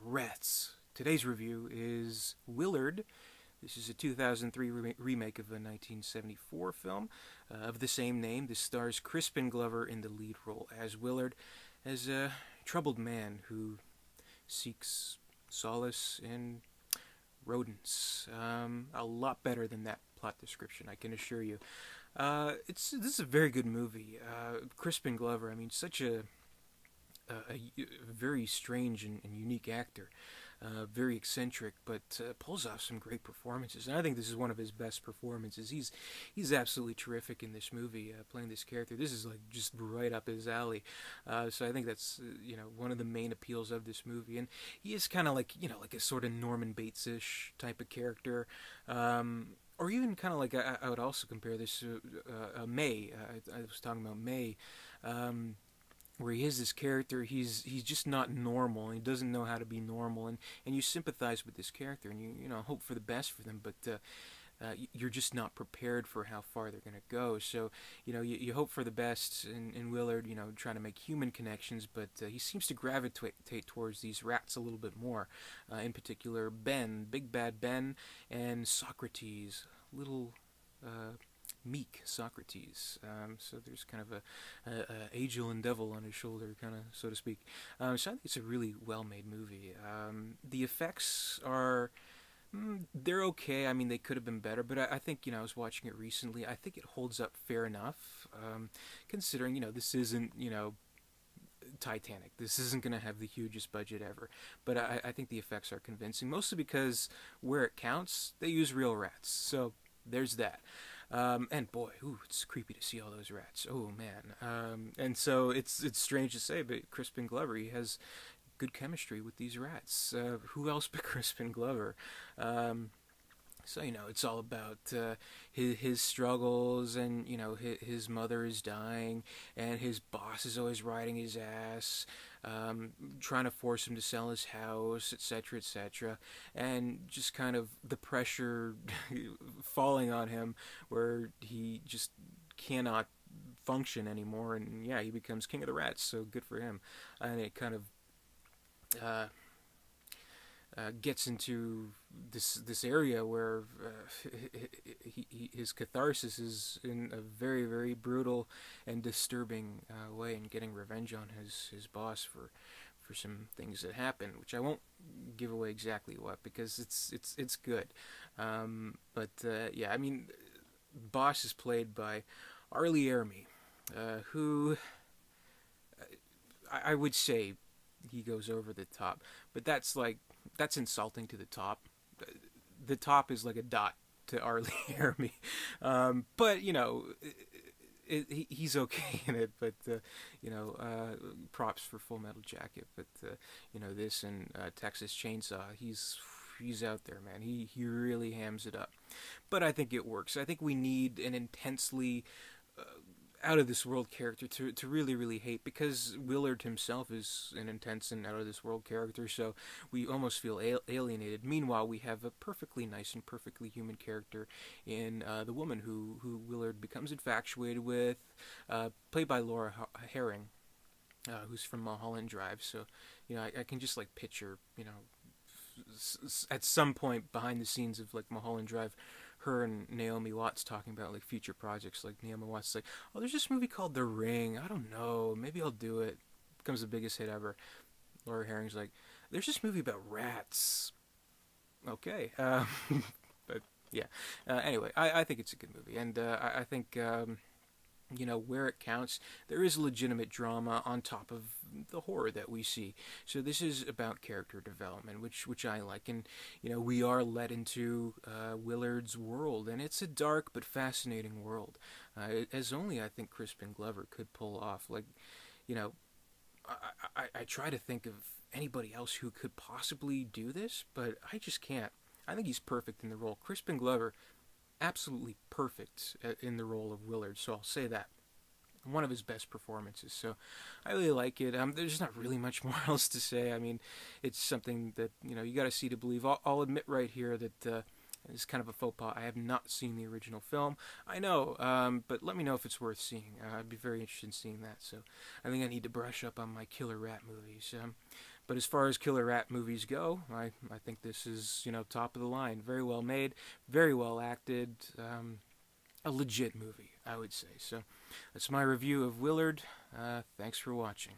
Rats. Today's review is Willard. This is a 2003 remake of a 1974 film of the same name. This stars Crispin Glover in the lead role as Willard, as a troubled man who seeks solace in rodents. A lot better than that plot description, I can assure you. This is a very good movie. Crispin Glover, I mean, such a very strange and unique actor. Very eccentric, but pulls off some great performances. And I think this is one of his best performances. He's absolutely terrific in this movie, playing this character. This is like just right up his alley. So I think that's one of the main appeals of this movie. And he is kind of like like a sort of Norman Bates-ish type of character. Or even kind of like I would also compare this to May. I was talking about May. Where he is this character, he's just not normal. He doesn't know how to be normal, and you sympathize with this character, and you hope for the best for them, but you're just not prepared for how far they're going to go. So you hope for the best in Willard, trying to make human connections, but he seems to gravitate towards these rats a little bit more. In particular, Ben, Big Bad Ben, and Socrates, little meek Socrates. So there's kind of a angel and devil on his shoulder, kind of, so to speak. So I think it's a really well-made movie. The effects are they're okay. I mean, they could have been better, but I think I was watching it recently. I think it holds up fair enough, considering this isn't Titanic. This isn't going to have the hugest budget ever, but I think the effects are convincing, mostly because where it counts, they use real rats. So there's that. And boy, it's creepy to see all those rats. Oh man. And so it's strange to say, but Crispin Glover, he has good chemistry with these rats. Who else but Crispin Glover? So it's all about his struggles, and his mother is dying, and his boss is always riding his ass, trying to force him to sell his house, etc., etc., and just kind of the pressure falling on him, where he just cannot function anymore, and yeah, he becomes king of the rats. So good for him, and it kind of gets into this area where his catharsis is in a very, very brutal and disturbing way, and getting revenge on his boss for some things that happen, which I won't give away exactly what, because it's good. But yeah, I mean, boss is played by Arlie Ermy, who I would say he goes over the top, but that's insulting to the top. The top is like a dot to Arlie Ermy, but he's okay in it. But props for Full Metal Jacket. But this and Texas Chainsaw, he's out there, man. He really hams it up. But I think it works. I think we need an intensely out of this world character to really, really hate, because Willard himself is an intense and out of this world character, so we almost feel alienated. Meanwhile, we have a perfectly nice and perfectly human character in the woman who Willard becomes infatuated with, played by Laura Herring, who's from Mulholland Drive. So I can just like picture at some point behind the scenes of like Mulholland Drive, her and Naomi Watts talking about like future projects. Like Naomi Watts is like, oh, there's this movie called The Ring. I don't know, maybe I'll do it. Becomes the biggest hit ever. Laura Herring's like, there's this movie about rats. Okay, but yeah. Anyway, I think it's a good movie, and I think where it counts, there is legitimate drama on top of the horror that we see. So this is about character development, which I like, and we are led into Willard's world, and it's a dark but fascinating world, as only I think Crispin Glover could pull off. Like, I try to think of anybody else who could possibly do this, but I just can't. I think he's perfect in the role. Crispin Glover, absolutely perfect in the role of Willard, so I'll say that. One of his best performances, so I really like it. There's not really much more else to say. I mean, it's something that you got to see to believe. I'll admit right here that it's kind of a faux pas. I have not seen the original film. I know, but let me know if it's worth seeing. I'd be very interested in seeing that. So I think I need to brush up on my killer rat movies. But as far as killer rat movies go, I think this is, top of the line. Very well made, very well acted, a legit movie, I would say. So that's my review of Willard. Thanks for watching.